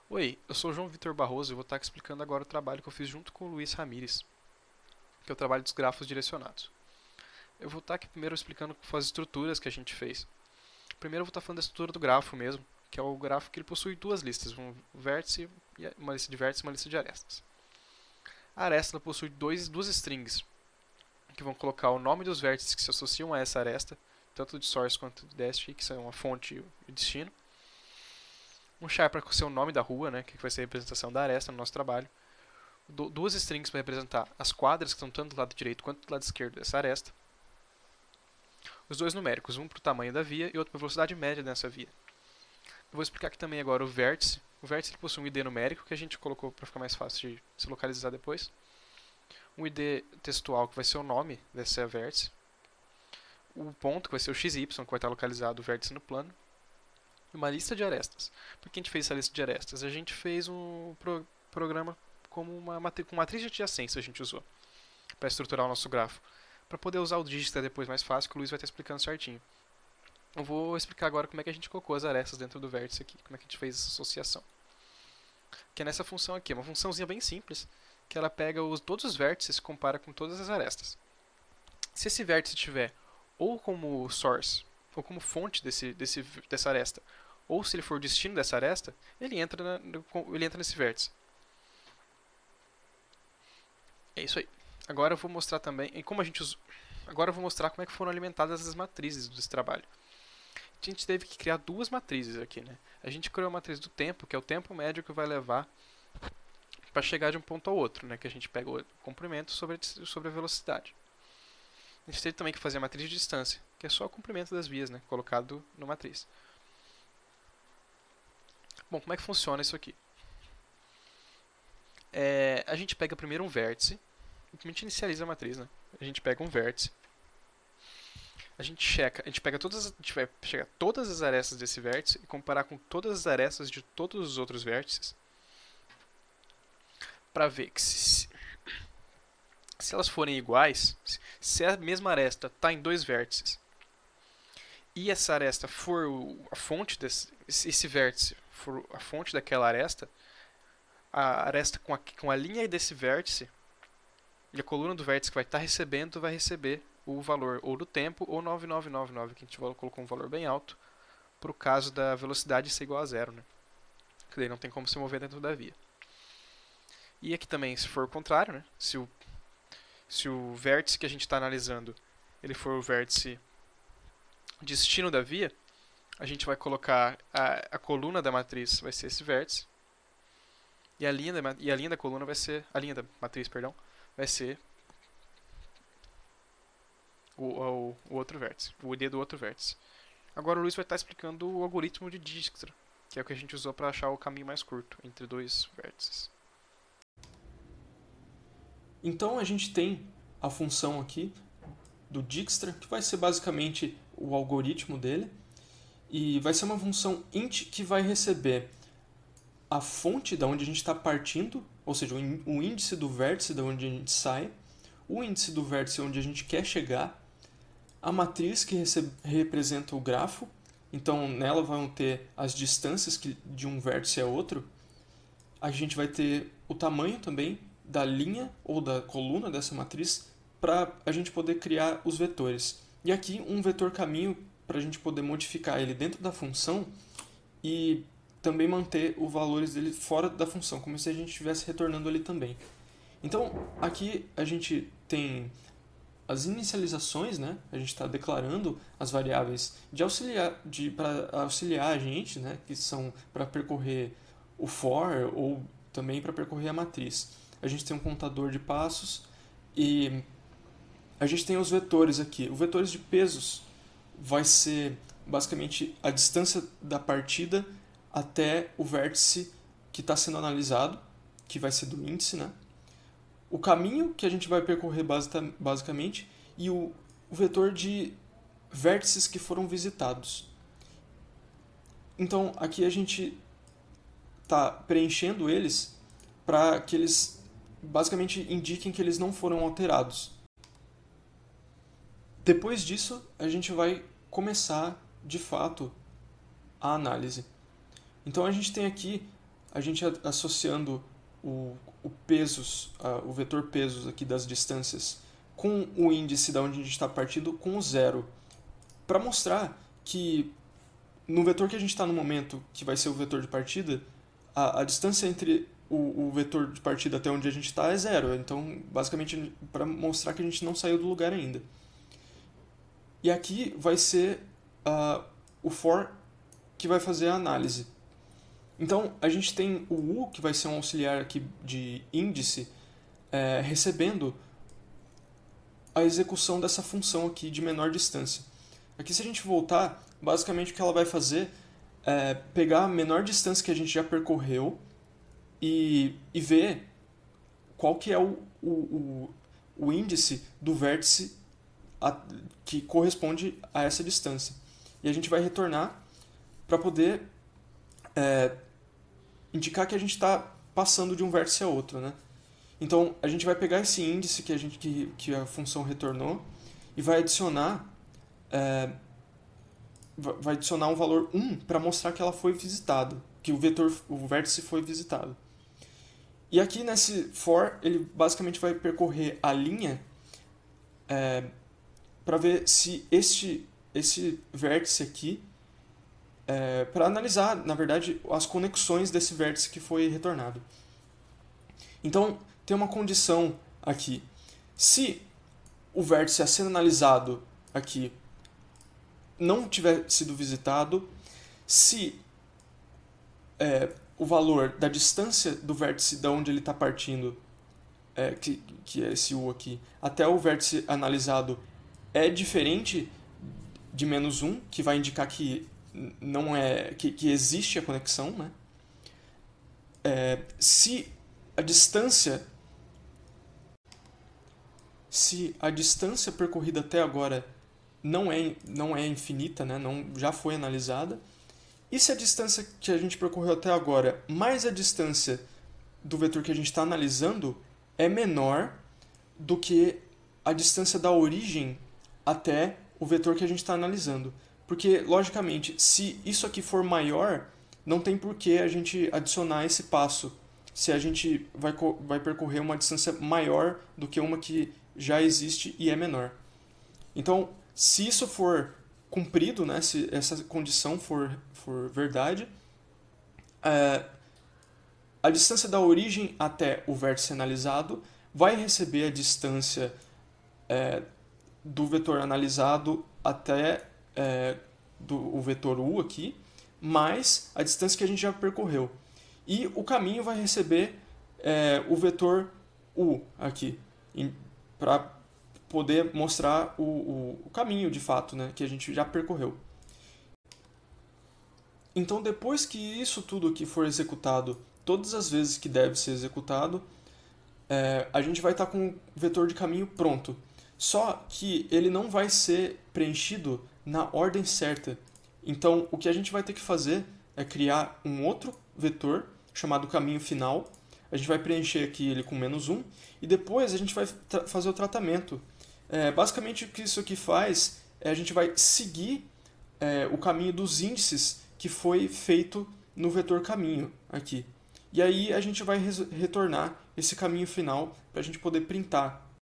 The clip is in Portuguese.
Oi, eu sou o João Vitor Barroso e vou estar explicando agora o trabalho que eu fiz junto com o Luiz Ramires, que é o trabalho dos grafos direcionados. Eu vou estar aqui primeiro explicando as estruturas que a gente fez. Primeiro eu vou estar falando da estrutura do grafo mesmo, que é o grafo que ele possui duas listas, um vértice, uma lista de vértices e uma lista de arestas. A aresta possui duas strings, que vão colocar o nome dos vértices que se associam a essa aresta, tanto de source quanto de destiny, que são a fonte e o destino. Um char para ser o nome da rua, né, que vai ser a representação da aresta no nosso trabalho. Duas strings para representar as quadras que estão tanto do lado direito quanto do lado esquerdo dessa aresta. Os dois numéricos, um para o tamanho da via e outro para a velocidade média dessa via. Eu vou explicar aqui também agora o vértice. O vértice ele possui um ID numérico que a gente colocou para ficar mais fácil de se localizar depois. Um ID textual que vai ser o nome desse vértice. O ponto que vai ser o XY, que vai estar localizado o vértice no plano. E uma lista de arestas. Por que a gente fez essa lista de arestas? A gente fez um programa como com matriz de adjacência a gente usou para estruturar o nosso grafo. Para poder usar o Digster depois mais fácil, que o Luiz vai estar explicando certinho. Eu vou explicar agora como é que a gente colocou as arestas dentro do vértice aqui, como é que a gente fez essa associação. Que é nessa função aqui, uma funçãozinha bem simples, que ela pega todos os vértices e compara com todas as arestas. Se esse vértice tiver ou como source, ou como fonte dessa aresta, ou se ele for o destino dessa aresta, ele entra nesse vértice. É isso aí. Agora eu vou mostrar também, e como a gente usou, agora eu vou mostrar como é que foram alimentadas as matrizes desse trabalho. A gente teve que criar duas matrizes aqui, né? A gente criou a matriz do tempo, que é o tempo médio que vai levar para chegar de um ponto ao outro, né? Que a gente pega o comprimento sobre a velocidade. A gente teve também que fazer a matriz de distância, que é só o comprimento das vias, né? Colocado na matriz. Bom, como é que funciona isso aqui? A gente pega primeiro um vértice, a gente inicializa a matriz, né? A gente pega um vértice, a gente pega a gente vai pegar todas as arestas desse vértice e comparar com todas as arestas de todos os outros vértices para ver que se elas forem iguais, se a mesma aresta está em dois vértices e essa aresta for a fonte esse vértice for a fonte daquela aresta, a aresta com a linha desse vértice e a coluna do vértice que vai estar recebendo vai receber o valor ou do tempo ou 9999, que a gente colocou um valor bem alto, para o caso da velocidade ser igual a zero, né? Que daí não tem como se mover dentro da via. E aqui também, se for o contrário, né? Se o vértice que a gente está analisando ele for o vértice destino da via, a gente vai colocar a coluna da matriz vai ser esse vértice e a linha da coluna vai ser a linha da matriz, perdão, vai ser o outro vértice, o ID do outro vértice. Agora o Luiz vai estar explicando o algoritmo de Dijkstra, que é o que a gente usou para achar o caminho mais curto entre dois vértices. Então a gente tem a função aqui do Dijkstra, que vai ser basicamente o algoritmo dele, e vai ser uma função int que vai receber a fonte da onde a gente está partindo, ou seja, o índice do vértice da onde a gente sai, o índice do vértice onde a gente quer chegar, a matriz que representa o grafo, então nela vão ter as distâncias de um vértice a outro, a gente vai ter o tamanho também da linha ou da coluna dessa matriz para a gente poder criar os vetores. E aqui um vetor caminho para a gente poder modificar ele dentro da função e também manter os valores dele fora da função, como se a gente estivesse retornando ali também. Então, aqui a gente tem as inicializações, né? A gente está declarando as variáveis para auxiliar a gente, né? Que são para percorrer o for ou também para percorrer a matriz. A gente tem um contador de passos e a gente tem os vetores aqui. Os vetores de pesos vai ser basicamente a distância da partida até o vértice que está sendo analisado, que vai ser do índice, né? O caminho que a gente vai percorrer basicamente e o vetor de vértices que foram visitados. Então aqui a gente está preenchendo eles para que eles basicamente indiquem que eles não foram alterados. Depois disso, a gente vai começar de fato a análise. Então a gente tem aqui a gente associando o pesos, o vetor pesos aqui das distâncias com o índice da onde a gente está partindo com o zero, para mostrar que no vetor que a gente está no momento, que vai ser o vetor de partida, a distância entre o vetor de partida até onde a gente está é zero. Então, basicamente, para mostrar que a gente não saiu do lugar ainda. E aqui vai ser o for que vai fazer a análise. Então, a gente tem o u, que vai ser um auxiliar aqui de índice, recebendo a execução dessa função aqui de menor distância. Aqui, se a gente voltar, basicamente o que ela vai fazer é pegar a menor distância que a gente já percorreu e ver qual que é o índice do vértice que corresponde a essa distância. E a gente vai retornar para poder indicar que a gente está passando de um vértice a outro, né? Então, a gente vai pegar esse índice que a função retornou e vai adicionar um valor 1 para mostrar que ela foi visitada, que o vértice foi visitado. E aqui nesse for, ele basicamente vai percorrer a linha para ver se esse vértice aqui, para analisar, na verdade, as conexões desse vértice que foi retornado. Então, tem uma condição aqui. Se o vértice a ser analisado aqui não tiver sido visitado, se o valor da distância do vértice de onde ele está partindo, que é esse u aqui, até o vértice analisado é diferente de -1, que vai indicar que não que existe a conexão, né? Se a distância percorrida até agora não é infinita, né? Já foi analisada, e se a distância que a gente percorreu até agora mais a distância do vetor que a gente está analisando é menor do que a distância da origem até o vetor que a gente está analisando. Porque, logicamente, se isso aqui for maior, não tem por que a gente adicionar esse passo, se a gente vai percorrer uma distância maior do que uma que já existe e é menor. Então, se isso for cumprido, né, se essa condição for verdade, a distância da origem até o vértice analisado vai receber a distância do vetor analisado até o vetor u aqui, mais a distância que a gente já percorreu. E o caminho vai receber o vetor u aqui, para poder mostrar o caminho de fato, né, que a gente já percorreu. Então, depois que isso tudo aqui for executado, todas as vezes que deve ser executado, a gente vai estar com o vetor de caminho pronto. Só que ele não vai ser preenchido na ordem certa. Então, o que a gente vai ter que fazer é criar um outro vetor chamado caminho final. A gente vai preencher aqui ele com -1 e depois a gente vai fazer o tratamento. Basicamente, o que isso aqui faz é a gente vai seguir o caminho dos índices que foi feito no vetor caminho aqui. E aí a gente vai retornar esse caminho final para a gente poder printar